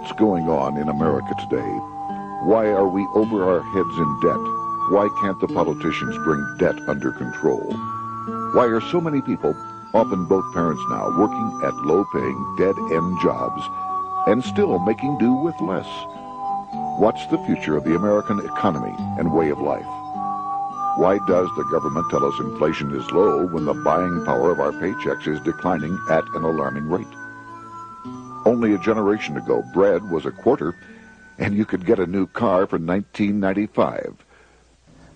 What's going on in America today? Why are we over our heads in debt? Why can't the politicians bring debt under control? Why are so many people, often both parents now, working at low-paying, dead-end jobs and still making do with less? What's the future of the American economy and way of life? Why does the government tell us inflation is low when the buying power of our paychecks is declining at an alarming rate? Only a generation ago, bread was a quarter, and you could get a new car for $19.95.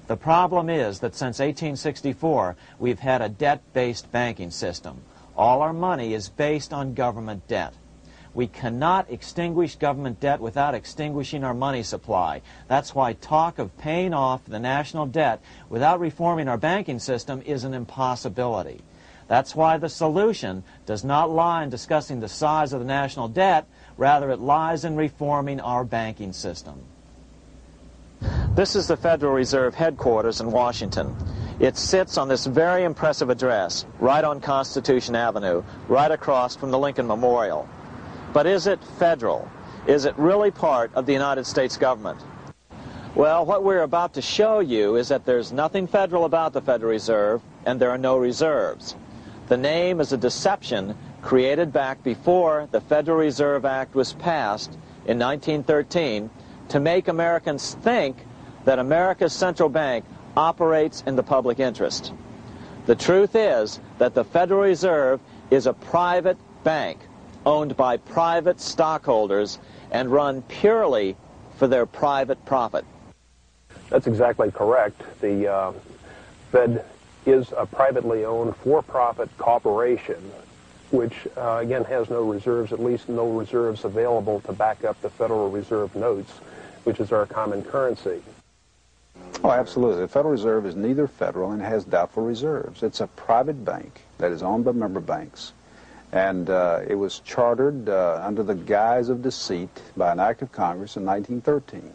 The problem is that since 1864, we've had a debt-based banking system. All our money is based on government debt. We cannot extinguish government debt without extinguishing our money supply. That's why talk of paying off the national debt without reforming our banking system is an impossibility. That's why the solution does not lie in discussing the size of the national debt, rather it lies in reforming our banking system. This is the Federal Reserve headquarters in Washington. It sits on this very impressive address, right on Constitution Avenue, right across from the Lincoln Memorial. But is it federal? Is it really part of the United States government? Well, what we're about to show you is that there's nothing federal about the Federal Reserve, and there are no reserves. The name is a deception created back before the Federal Reserve Act was passed in 1913 to make Americans think that America's central bank operates in the public interest. The truth is that the Federal Reserve is a private bank owned by private stockholders and run purely for their private profit. That's exactly correct. The Fed is a privately owned for-profit corporation which, again, has no reserves, at least no reserves available to back up the Federal Reserve notes, which is our common currency. Oh, absolutely. The Federal Reserve is neither federal and has doubtful reserves. It's a private bank that is owned by member banks. And it was chartered under the guise of deceit by an act of Congress in 1913.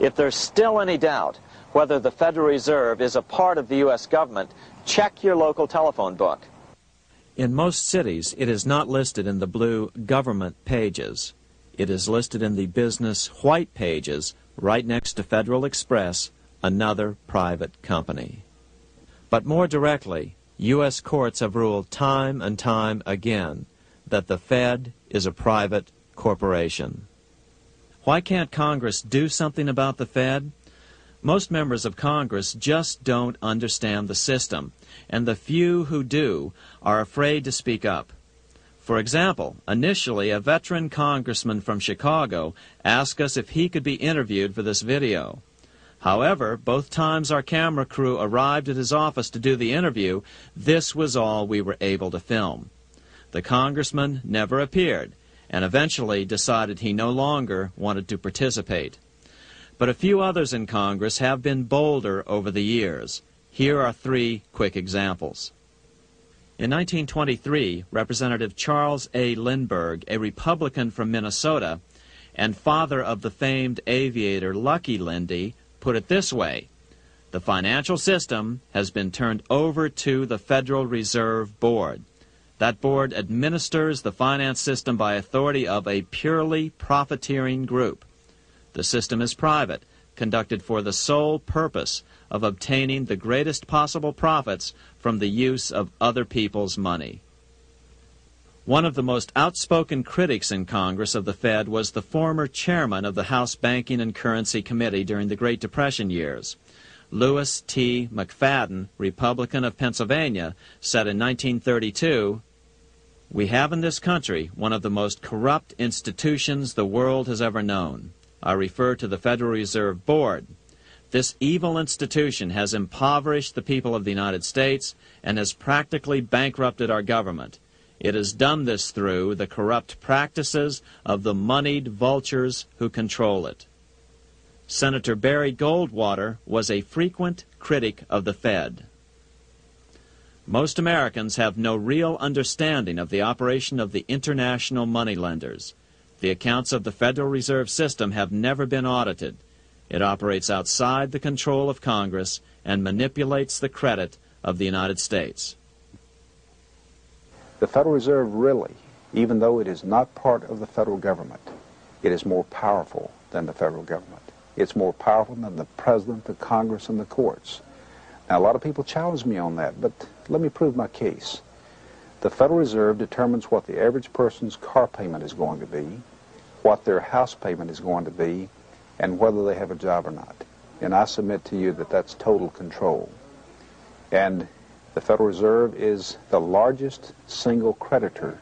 If there's still any doubt whether the Federal Reserve is a part of the U.S. government, check your local telephone book. In most cities, it is not listed in the blue government pages. It is listed in the business white pages right next to Federal Express, another private company. But more directly, U.S. courts have ruled time and time again that the Fed is a private corporation. Why can't Congress do something about the Fed? Most members of Congress just don't understand the system, and the few who do are afraid to speak up. For example, initially a veteran congressman from Chicago asked us if he could be interviewed for this video. However, both times our camera crew arrived at his office to do the interview, this was all we were able to film. The congressman never appeared, and eventually decided he no longer wanted to participate. But a few others in Congress have been bolder over the years. Here are three quick examples. In 1923, Representative Charles A. Lindbergh, a Republican from Minnesota, and father of the famed aviator Lucky Lindy, put it this way: the financial system has been turned over to the Federal Reserve Board. That board administers the finance system by authority of a purely profiteering group. The system is private, conducted for the sole purpose of obtaining the greatest possible profits from the use of other people's money. One of the most outspoken critics in Congress of the Fed was the former chairman of the House Banking and Currency Committee during the Great Depression years. Lewis T. McFadden, Republican of Pennsylvania, said in 1932, "We have in this country one of the most corrupt institutions the world has ever known. I refer to the Federal Reserve Board. This evil institution has impoverished the people of the United States and has practically bankrupted our government. It has done this through the corrupt practices of the moneyed vultures who control it." Senator Barry Goldwater was a frequent critic of the Fed. Most Americans have no real understanding of the operation of the international moneylenders. The accounts of the Federal Reserve System have never been audited. It operates outside the control of Congress and manipulates the credit of the United States. The Federal Reserve really, even though it is not part of the federal government, It is more powerful than the federal government. It's more powerful than the president, the Congress, and the courts. Now, a lot of people challenge me on that, but let me prove my case. The Federal Reserve determines what the average person's car payment is going to be, what their house payment is going to be, and whether they have a job or not. And I submit to you that that's total control. And the Federal Reserve is the largest single creditor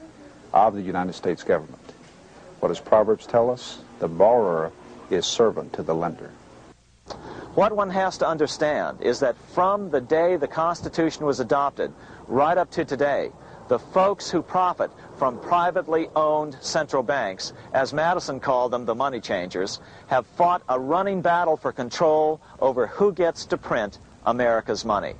of the United States government. What does Proverbs tell us? The borrower is servant to the lender. What one has to understand is that from the day the Constitution was adopted right up to today, the folks who profit from privately owned central banks, as Madison called them, the money changers, have fought a running battle for control over who gets to print America's money.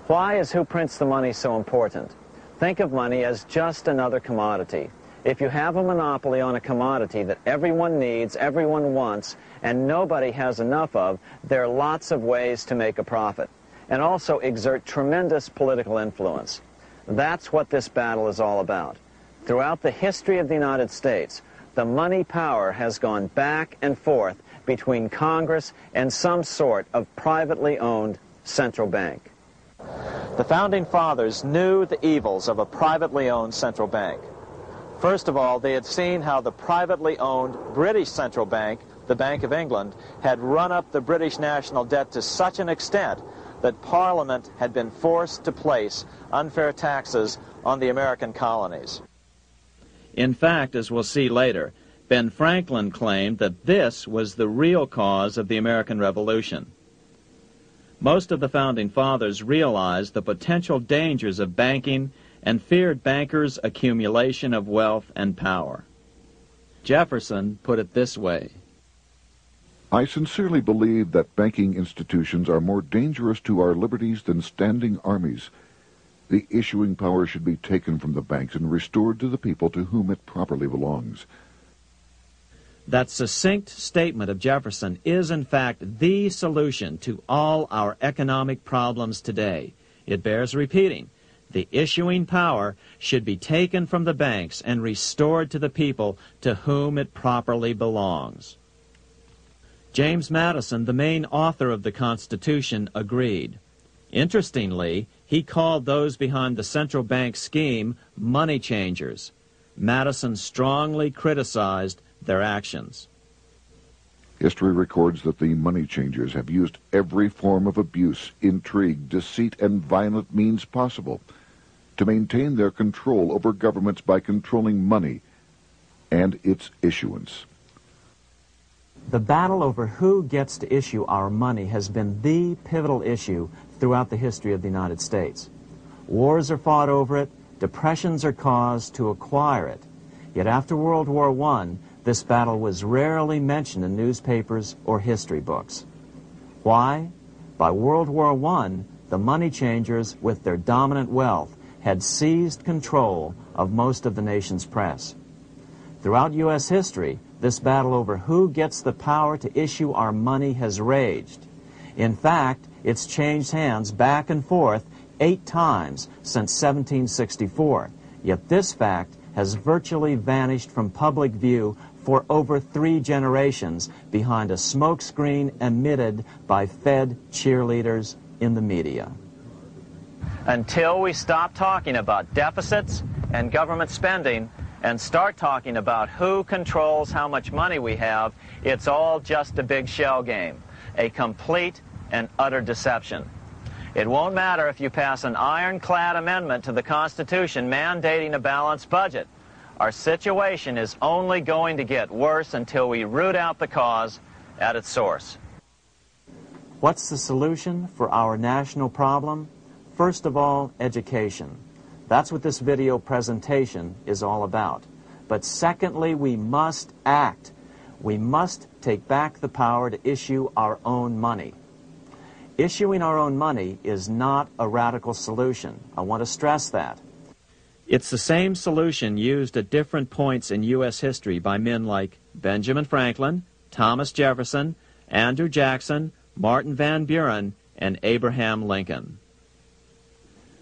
Why is who prints the money so important? Think of money as just another commodity. If you have a monopoly on a commodity that everyone needs, everyone wants, and nobody has enough of, there are lots of ways to make a profit, and also exert tremendous political influence. That's what this battle is all about. Throughout the history of the United States, the money power has gone back and forth between Congress and some sort of privately owned central bank. The Founding Fathers knew the evils of a privately owned central bank. First of all, they had seen how the privately owned British central bank, the Bank of England, had run up the British national debt to such an extent that Parliament had been forced to place unfair taxes on the American colonies. In fact, as we'll see later, Ben Franklin claimed that this was the real cause of the American Revolution. Most of the Founding Fathers realized the potential dangers of banking and feared bankers' accumulation of wealth and power. Jefferson put it this way: I sincerely believe that banking institutions are more dangerous to our liberties than standing armies. The issuing power should be taken from the banks and restored to the people to whom it properly belongs. That succinct statement of Jefferson is, in fact, the solution to all our economic problems today. It bears repeating. The issuing power should be taken from the banks and restored to the people to whom it properly belongs. James Madison, the main author of the Constitution, agreed. Interestingly, he called those behind the central bank scheme money changers. Madison strongly criticized their actions. History records that the money changers have used every form of abuse, intrigue, deceit, and violent means possible to maintain their control over governments by controlling money and its issuance. The battle over who gets to issue our money has been the pivotal issue throughout the history of the United States. Wars are fought over it, depressions are caused to acquire it. Yet after World War I, this battle was rarely mentioned in newspapers or history books. Why? By World War I, the money changers, with their dominant wealth, had seized control of most of the nation's press. Throughout U.S. history, this battle over who gets the power to issue our money has raged. In fact, it's changed hands back and forth 8 times since 1764, yet this fact has virtually vanished from public view for over 3 generations behind a smokescreen emitted by Fed cheerleaders in the media. Until we stop talking about deficits and government spending and start talking about who controls how much money we have, it's all just a big shell game, a complete and utter deception. It won't matter if you pass an ironclad amendment to the Constitution mandating a balanced budget. Our situation is only going to get worse until we root out the cause at its source. What's the solution for our national problem? First of all, education. That's what this video presentation is all about. But secondly, we must act. We must take back the power to issue our own money. Issuing our own money is not a radical solution. I want to stress that. It's the same solution used at different points in U.S. history by men like Benjamin Franklin, Thomas Jefferson, Andrew Jackson, Martin Van Buren, and Abraham Lincoln.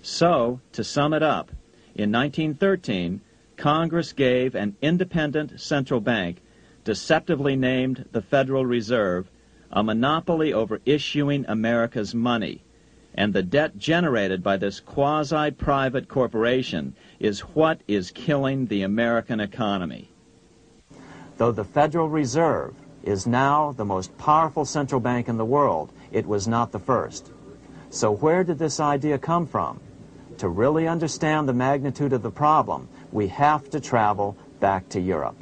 So, to sum it up, in 1913, Congress gave an independent central bank deceptively named the Federal Reserve, a monopoly over issuing America's money, and the debt generated by this quasi-private corporation is what is killing the American economy. Though the Federal Reserve is now the most powerful central bank in the world, it was not the first. So where did this idea come from? To really understand the magnitude of the problem, we have to travel back to Europe.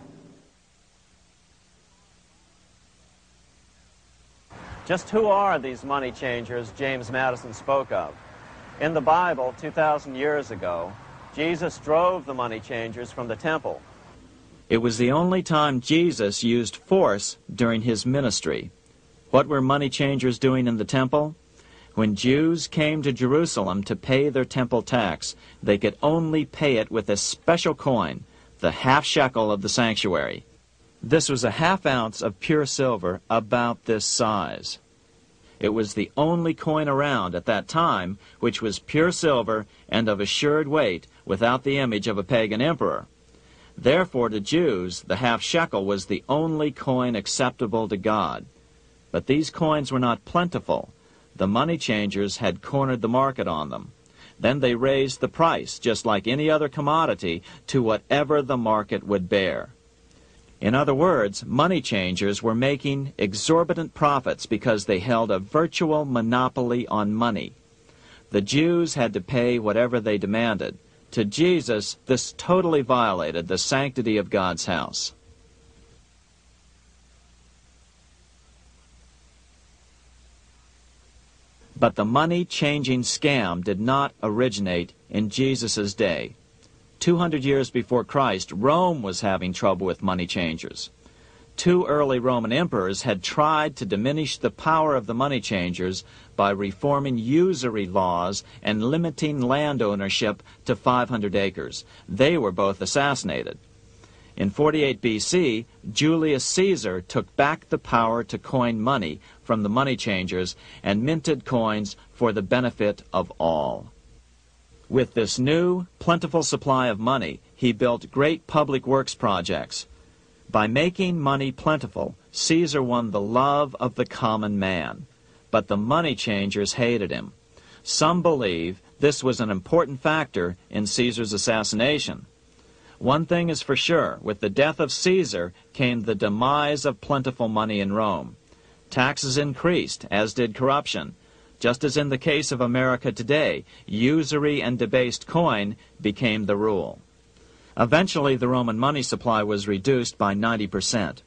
Just who are these money changers James Madison spoke of? In the Bible, 2,000 years ago, Jesus drove the money changers from the temple. It was the only time Jesus used force during his ministry. What were money changers doing in the temple? When Jews came to Jerusalem to pay their temple tax, they could only pay it with a special coin, the half shekel of the sanctuary. This was a half ounce of pure silver about this size. It was the only coin around at that time which was pure silver and of assured weight without the image of a pagan emperor. Therefore, to Jews, the half shekel was the only coin acceptable to God. But these coins were not plentiful. The money changers had cornered the market on them. Then they raised the price, just like any other commodity, to whatever the market would bear. In other words, money changers were making exorbitant profits because they held a virtual monopoly on money. The Jews had to pay whatever they demanded. To Jesus, this totally violated the sanctity of God's house. But the money-changing scam did not originate in Jesus' day. 200 years before Christ, Rome was having trouble with money changers. 2 early Roman emperors had tried to diminish the power of the money changers by reforming usury laws and limiting land ownership to 500 acres. They were both assassinated. In 48 BC, Julius Caesar took back the power to coin money from the money changers and minted coins for the benefit of all. With this new, plentiful supply of money, he built great public works projects. By making money plentiful, Caesar won the love of the common man. But the money changers hated him. Some believe this was an important factor in Caesar's assassination. One thing is for sure, with the death of Caesar came the demise of plentiful money in Rome. Taxes increased, as did corruption. Just as in the case of America today, usury and debased coin became the rule. Eventually, the Roman money supply was reduced by 90%.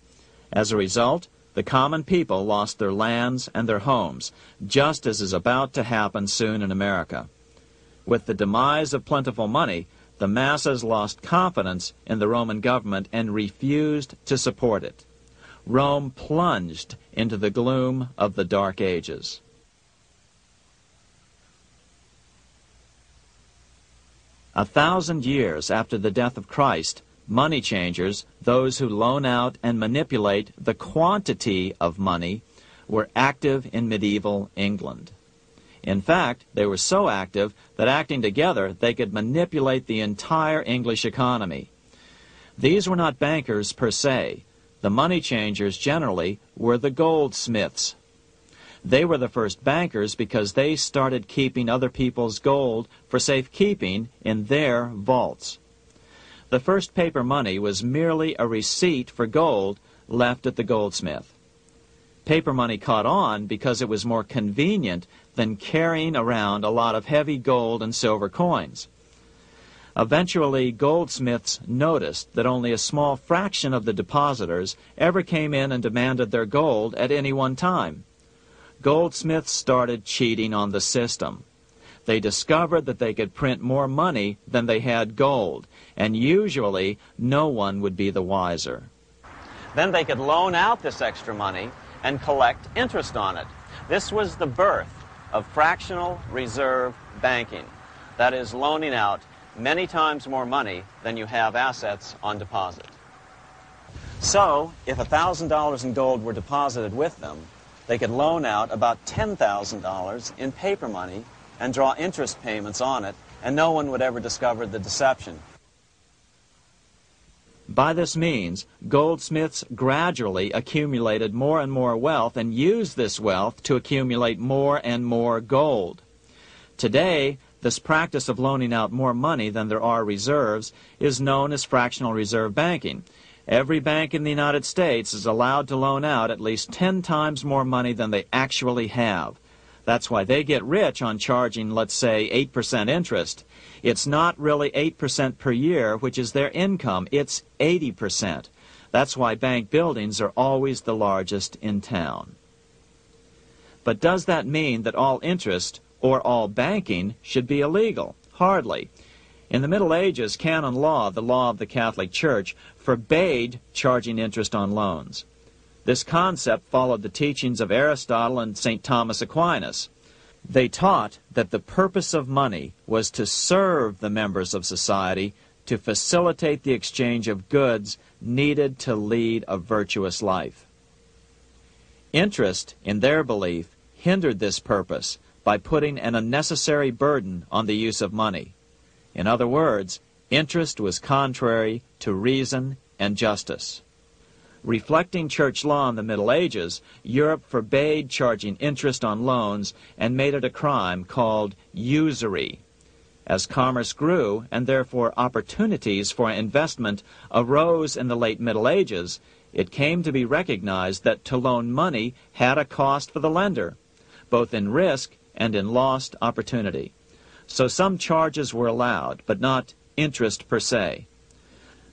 As a result, the common people lost their lands and their homes, just as is about to happen soon in America. With the demise of plentiful money, the masses lost confidence in the Roman government and refused to support it. Rome plunged into the gloom of the Dark Ages. A 1,000 years after the death of Christ, money changers, those who loan out and manipulate the quantity of money, were active in medieval England. In fact, they were so active that acting together they could manipulate the entire English economy. These were not bankers per se. The money changers generally were the goldsmiths. They were the first bankers because they started keeping other people's gold for safekeeping in their vaults. The first paper money was merely a receipt for gold left at the goldsmith. Paper money caught on because it was more convenient than carrying around a lot of heavy gold and silver coins. Eventually, goldsmiths noticed that only a small fraction of the depositors ever came in and demanded their gold at any one time. Goldsmiths started cheating on the system. They discovered that they could print more money than they had gold, and usually no one would be the wiser. Then they could loan out this extra money and collect interest on it. This was the birth of fractional reserve banking. That is, loaning out many times more money than you have assets on deposit. So, if $1,000 in gold were deposited with them, they could loan out about $10,000 in paper money and draw interest payments on it, and no one would ever discover the deception. By this means, goldsmiths gradually accumulated more and more wealth and used this wealth to accumulate more and more gold. Today, this practice of loaning out more money than there are reserves is known as fractional reserve banking. Every bank in the United States is allowed to loan out at least 10 times more money than they actually have. That's why they get rich on charging, let's say, 8% interest. It's not really 8% per year, which is their income. It's 80%. That's why bank buildings are always the largest in town. But does that mean that all interest or all banking should be illegal? Hardly. In the Middle Ages, canon law, the law of the Catholic Church, forbade charging interest on loans. This concept followed the teachings of Aristotle and St. Thomas Aquinas. They taught that the purpose of money was to serve the members of society, to facilitate the exchange of goods needed to lead a virtuous life. Interest, in their belief, hindered this purpose by putting an unnecessary burden on the use of money. In other words, interest was contrary to reason and justice. Reflecting church law in the Middle Ages, Europe forbade charging interest on loans and made it a crime called usury. As commerce grew, and therefore opportunities for investment arose in the late Middle Ages, it came to be recognized that to loan money had a cost for the lender, both in risk and in lost opportunity. So some charges were allowed, but not interest per se.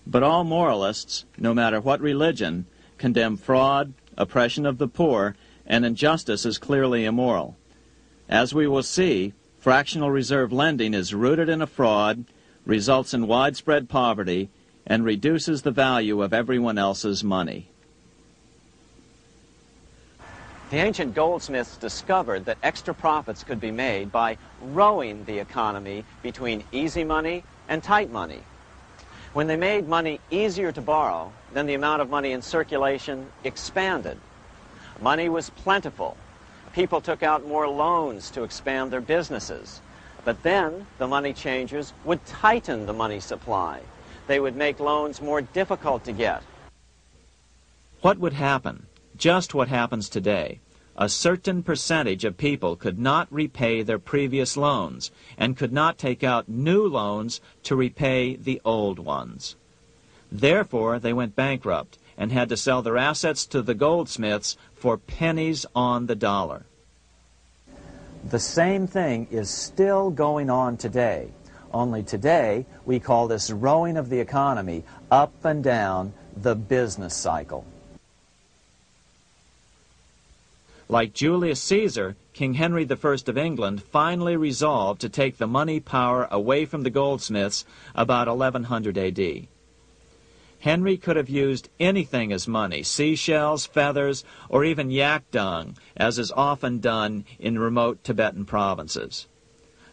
But all moralists, no matter what religion, condemn fraud, oppression of the poor, and injustice as clearly immoral. As we will see, fractional reserve lending is rooted in a fraud, results in widespread poverty, and reduces the value of everyone else's money. The ancient goldsmiths discovered that extra profits could be made by rowing the economy between easy money and tight money. When they made money easier to borrow, then the amount of money in circulation expanded. Money was plentiful. People took out more loans to expand their businesses. But then the money changers would tighten the money supply. They would make loans more difficult to get. What would happen? Just what happens today. A certain percentage of people could not repay their previous loans and could not take out new loans to repay the old ones. Therefore, they went bankrupt and had to sell their assets to the goldsmiths for pennies on the dollar. The same thing is still going on today. Only today, we call this rowing of the economy up and down the business cycle. Like Julius Caesar, King Henry I of England finally resolved to take the money power away from the goldsmiths about 1100 A.D. Henry could have used anything as money, seashells, feathers, or even yak dung, as is often done in remote Tibetan provinces.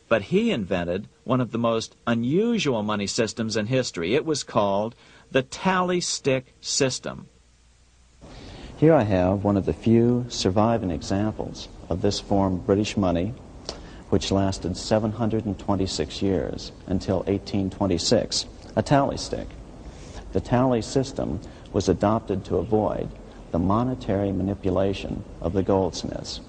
But he invented one of the most unusual money systems in history. It was called the tally stick system. Here I have one of the few surviving examples of this form of British money, which lasted 726 years until 1826, a tally stick. The tally system was adopted to avoid the monetary manipulation of the goldsmiths.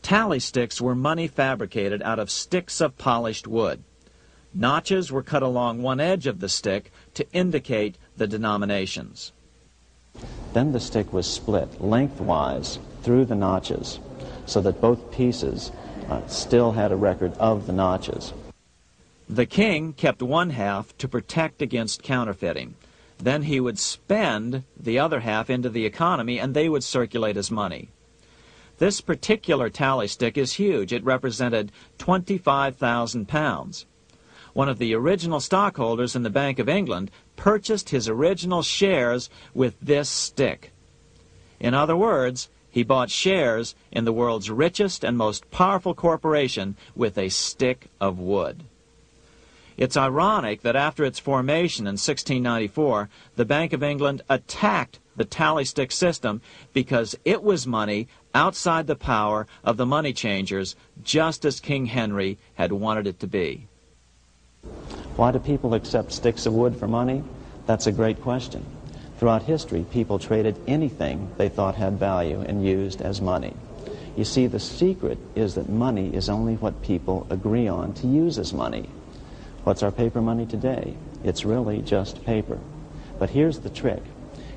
Tally sticks were money fabricated out of sticks of polished wood. Notches were cut along one edge of the stick to indicate the denominations. Then the stick was split lengthwise through the notches so that both pieces still had a record of the notches. The king kept one half to protect against counterfeiting. Then he would spend the other half into the economy and they would circulate as money. This particular tally stick is huge. It represented 25,000 pounds. One of the original stockholders in the Bank of England purchased his original shares with this stick. In other words, he bought shares in the world's richest and most powerful corporation with a stick of wood. It's ironic that after its formation in 1694, the Bank of England attacked the tally stick system because it was money outside the power of the money changers, just as King Henry had wanted it to be. Why do people accept sticks of wood for money? That's a great question. Throughout history, people traded anything they thought had value and used as money. You see, the secret is that money is only what people agree on to use as money. What's our paper money today? It's really just paper. But here's the trick.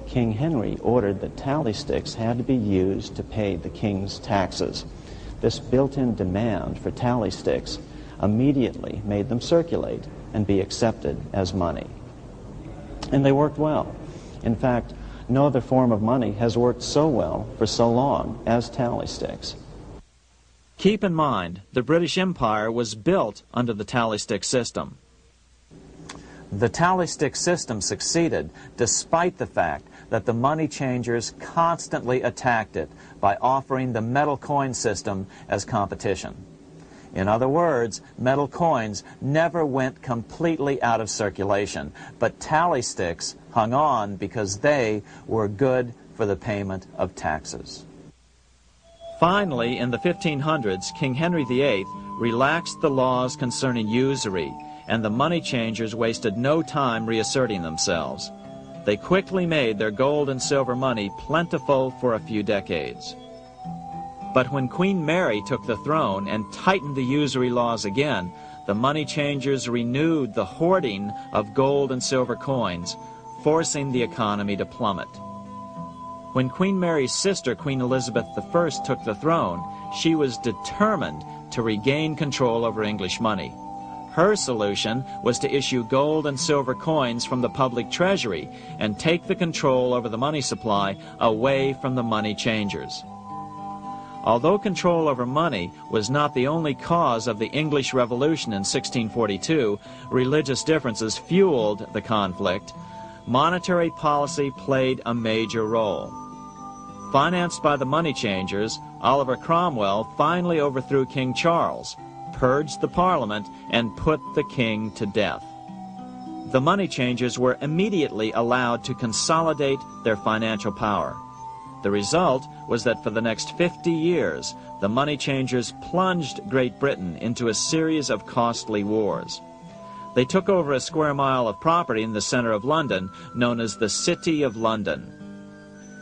King Henry ordered that tally sticks had to be used to pay the king's taxes. This built-in demand for tally sticks immediately made them circulate and be accepted as money. And they worked well. In fact, no other form of money has worked so well for so long as tally sticks. Keep in mind, the British Empire was built under the tally stick system. The tally stick system succeeded despite the fact that the money changers constantly attacked it by offering the metal coin system as competition. In other words, metal coins never went completely out of circulation, but tally sticks hung on because they were good for the payment of taxes. Finally, in the 1500s, King Henry VIII relaxed the laws concerning usury, and the money changers wasted no time reasserting themselves. They quickly made their gold and silver money plentiful for a few decades. But when Queen Mary took the throne and tightened the usury laws again, the money changers renewed the hoarding of gold and silver coins, forcing the economy to plummet. When Queen Mary's sister, Queen Elizabeth I, took the throne, she was determined to regain control over English money. Her solution was to issue gold and silver coins from the public treasury and take the control over the money supply away from the money changers. Although control over money was not the only cause of the English Revolution in 1642, religious differences fueled the conflict. Monetary policy played a major role. Financed by the money changers, Oliver Cromwell finally overthrew King Charles, purged the Parliament, and put the king to death. The money changers were immediately allowed to consolidate their financial power. The result was that for the next 50 years, the money changers plunged Great Britain into a series of costly wars. They took over a square mile of property in the center of London, known as the City of London.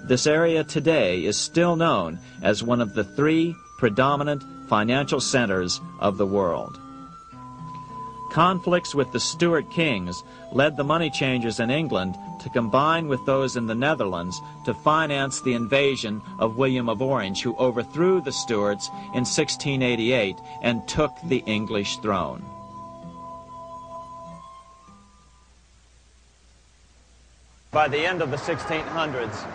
This area today is still known as one of the 3 predominant financial centers of the world. Conflicts with the Stuart kings led the money changers in England to combine with those in the Netherlands to finance the invasion of William of Orange, who overthrew the Stuarts in 1688 and took the English throne. By the end of the 1600s,